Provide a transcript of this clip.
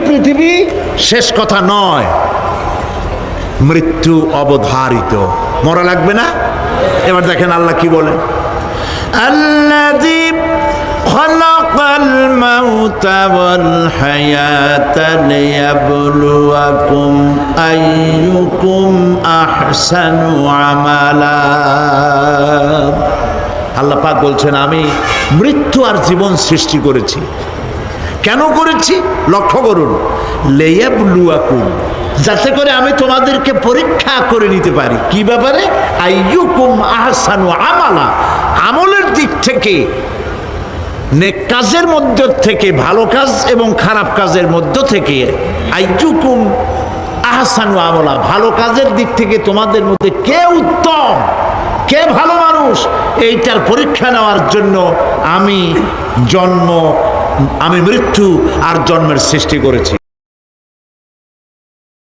পৃথিবী শেষ কথা নয়, মৃত্যু অবধারিত, মরা লাগবে না। এবার দেখেন আল্লাহ কি বলেন, আল্লাযী খালাকাল মাউতা ওয়াল হায়াতা লিয়াবলুয়াকুম আইয়ুকুম আহসানু আমালা। আল্লাহ পাক বলছেন, আমি মৃত্যু আর জীবন সৃষ্টি করেছি। কেন করেছি লক্ষ্য করুন, লিয়াবলুয়াকুম, যাতে করে আমি তোমাদেরকে পরীক্ষা করে নিতে পারি। কি ব্যাপারে? আইয়ুকুম আহসানু আমালা, আমলের দিক থেকে, নেক কাজের মধ্য থেকে, ভালো কাজ এবং খারাপ কাজের মধ্য থেকে। আইয়ুকুম আহসানু আমালা, ভালো কাজের দিক থেকে তোমাদের মধ্যে কে উত্তম, কে ভালো মানুষ, এইটার পরীক্ষা নেওয়ার জন্য আমি মৃত্যু আর জন্মের সৃষ্টি করেছি।